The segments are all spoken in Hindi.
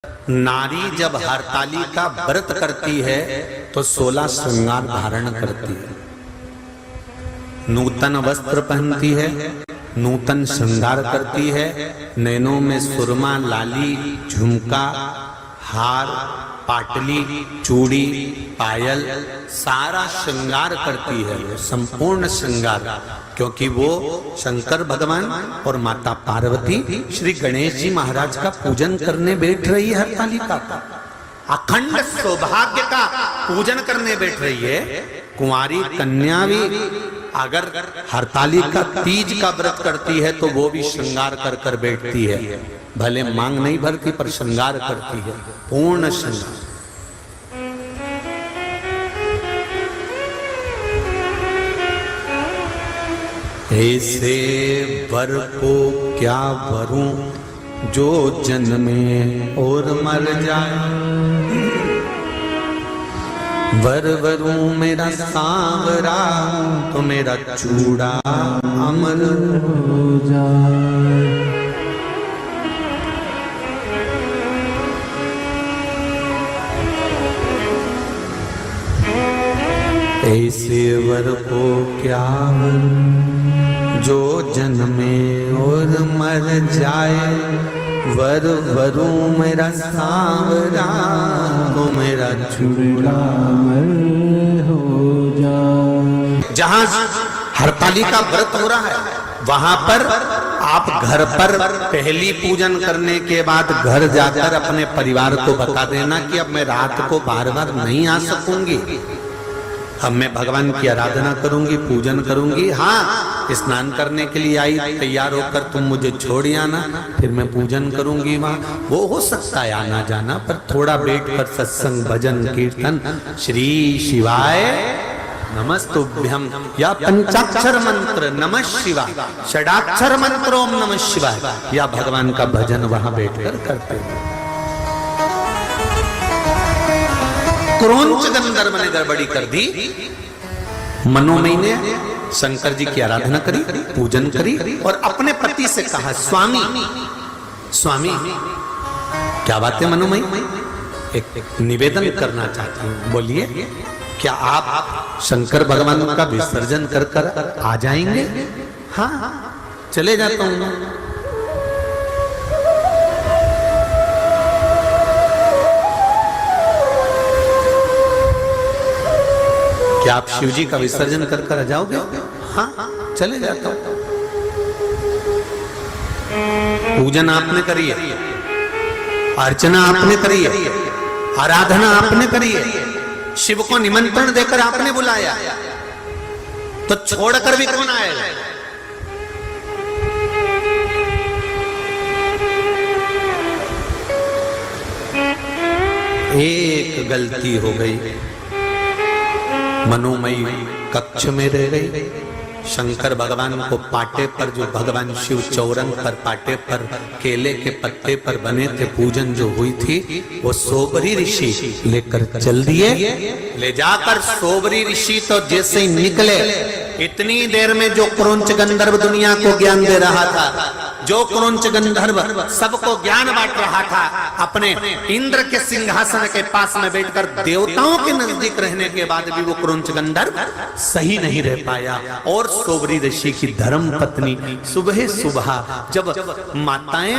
नारी जब हरतालिका व्रत करती है तो 16 श्रृंगार धारण करती है, नूतन वस्त्र पहनती है, नूतन श्रृंगार करती है, नैनों में सुरमा, लाली, झुमका, हार, पाटली, चूड़ी, पायल, सारा श्रृंगार करती है, संपूर्ण श्रृंगार, क्योंकि वो शंकर भगवान और माता पार्वती श्री गणेश जी महाराज का पूजन करने बैठ रही है। हरतालिका का अखंड सौभाग्य का पूजन करने बैठ रही है। कुंवारी कन्या भी अगर हरतालिका तीज का व्रत करती है तो वो भी श्रृंगार कर कर बैठती है, भले मांग नहीं भरती पर श्रृंगार करती है, पूर्ण श्रृंगार। ऐसे वर को क्या वरूं जो जन्मे और मर जाए, वर वरूं मेरा सांवरा तो मेरा चूड़ा अमर हो जाए। ऐसे वर को क्या जो जन्मे और मर जाए, वर वरूं मेरा सांवरा तो मेरा चूड़ा हो जाए। जहां हरतालिका व्रत हो रहा है वहां पर आप घर पर पहली पूजन करने के बाद घर जाकर अपने परिवार को बता देना कि अब मैं रात को बार बार नहीं आ सकूंगी, अब मैं भगवान की आराधना करूंगी, पूजन करूंगी। हाँ, स्नान करने के लिए आई, तैयार होकर तुम मुझे छोड़ आना, फिर मैं पूजन करूंगी वहां। वो हो सकता है आना जाना, पर थोड़ा बैठ कर सत्संग, भजन, कीर्तन, श्री शिवाय नमस्तुभ्यम या पंचाक्षर मंत्र नमः शिवाय, षडाक्षर मंत्र ओम नमः शिवाय, या भगवान का भजन वहां बैठकर करते हैं। क्रोंच गंधर्व ने गड़बड़ी कर दी, मनोमयी ने शंकर जी की आराधना करी, पूजन करी और अपने पति से कहा, स्वामी स्वामी क्या बात है मनोमयी, एक निवेदन करना चाहती हूँ, बोलिए। क्या आप शंकर भगवान का विसर्जन कर कर आ जाएंगे? हाँ चले जाता हूँ। क्या आप शिव जी का विसर्जन कर कर आ जाओगे? हाँ चले जाता हूं। पूजन आपने करी है, अर्चना आपने करी है, आराधना आपने करी है, शिव को निमंत्रण देकर आपने बुलाया, तो छोड़कर भी कौन आएगा? एक गलती हो गई, मनोमयी कक्ष में रह गई। शंकर भगवान को पाटे पर, जो भगवान शिव चौरंग पर पाटे पर केले के पत्ते पर बने थे, पूजन जो हुई थी, वो सोबरी ऋषि लेकर चल दिए। ले जाकर सोबरी ऋषि तो जैसे ही निकले, इतनी देर में जो क्रोंच गंधर्व दुनिया को ज्ञान दे रहा था, जो क्रोंच गंधर्व सबको ज्ञान बांट रहा था, अपने इंद्र के सिंहासन के पास में बैठकर देवताओं के नजदीक रहने के बाद भी वो क्रोंच गंधर्व सही नहीं रह पाया। और सोबरी ऋषि की धर्म पत्नी सुबह सुबह जब माताएं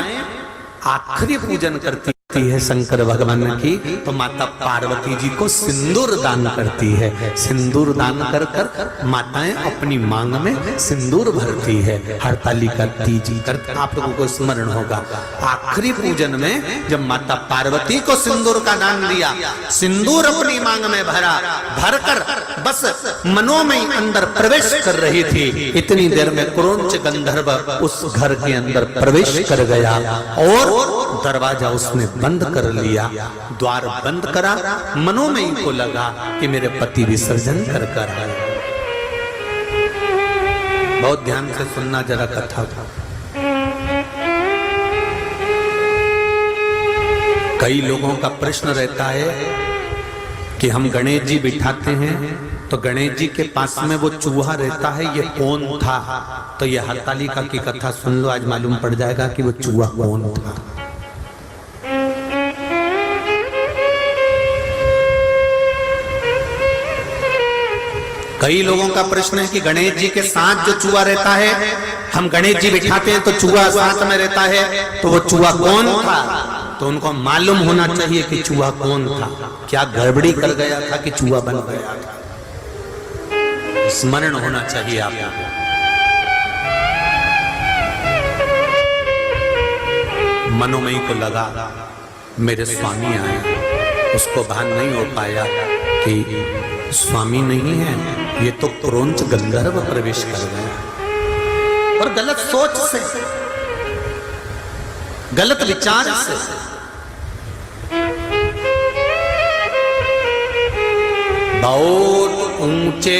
आखिरी पूजन करती है शंकर भगवान की, तो माता पार्वती जी को सिंदूर दान करती है। सिंदूर दान कर कर माताएं अपनी मांग में सिंदूर भरती है। हरतालिका तीज कर आप लोगों को स्मरण होगा, आखिरी पूजन में जब माता पार्वती को सिंदूर का दान दिया, सिंदूर अपनी मांग में भरा, भरकर बस मनोमयी अंदर प्रवेश कर रही थी, इतनी देर में क्रोंच गंधर्व उस घर के अंदर प्रवेश कर गया और दरवाजा उसने बंद कर लिया। द्वार बंद करा, मनोमयी को लगा कि मेरे पति विसर्जन कर कर आए। बहुत ध्यान से सुनना जरा कथा। कई लोगों का प्रश्न रहता है कि हम गणेश जी बिठाते हैं तो गणेश जी के पास में वो चूहा रहता है, ये कौन था? तो ये हरतालिका की कथा सुन लो, आज मालूम पड़ जाएगा कि वो चूहा कौन था। कई लोगों का प्रश्न है कि गणेश जी के साथ जो चूहा रहता है, हम गणेश जी बिठाते हैं तो चूहा साथ में रहता है, तो वो चूहा कौन था? तो उनको मालूम होना चाहिए कि चूहा कौन था, क्या गड़बड़ी कर गया था कि चूहा बन गया था। स्मरण होना चाहिए आपको। मनोमयी को लगा मेरे स्वामी आए, उसको भान नहीं हो पाया कि स्वामी नहीं है, ये तो क्रोंच गंधर्व प्रवेश कर गया। और गलत सोच से, गलत विचार से बहुत ऊंचे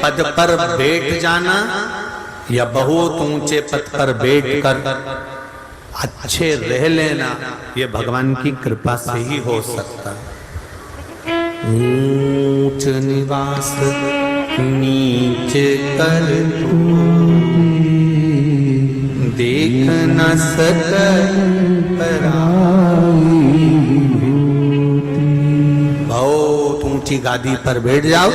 पद पर बैठ जाना या बहुत ऊंचे पद पर बैठकर अच्छे रह लेना, ये भगवान की कृपा से ही हो सकता है। ऊंच निवास नीच कर देख न सकल बहुत ऊंची गादी पर बैठ जाओ,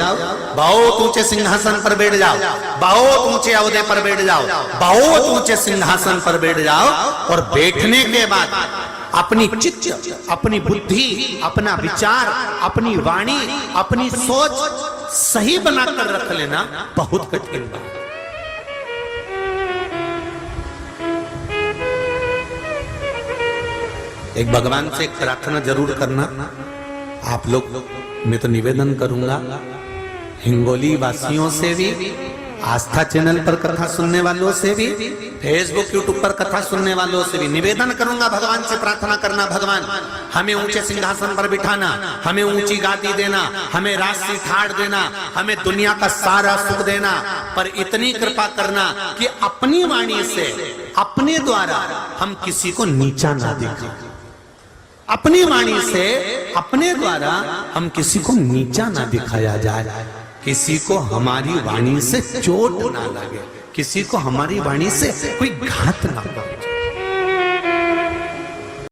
बहुत ऊंचे सिंहासन पर बैठ जाओ, बहुत ऊंचे अहदे पर बैठ जाओ, बहुत ऊंचे सिंहासन पर बैठ जाओ, और बैठने के बाद अपनी चित्त, अपनी बुद्धि, अपना विचार, अपनी वाणी, अपनी सोच सही बनाकर रख लेना बहुत कठिन है। एक भगवान से एक प्रार्थना जरूर करना आप लोग, मैं तो निवेदन करूंगा हिंगोली वासियों से भी, आस्था चैनल पर कथा सुनने वालों से भी, फेसबुक यूट्यूब पर कथा सुनने वालों से भी निवेदन करूंगा, भगवान से प्रार्थना करना, भगवान हमें ऊंचे सिंहासन पर बिठाना, हमें ऊंची गादी देना, हमें राशि ठाड़ देना, हमें दुनिया का सारा सुख देना, पर इतनी कृपा करना कि अपनी वाणी से, अपने द्वारा हम किसी को नीचा ना दिखाएं। अपनी वाणी से, अपने द्वारा हम किसी को नीचा ना दिखाया जाए, किसी को हमारी वाणी से चोट ना लगे, किसी को हमारी वाणी से कोई घात ना पहुंचे।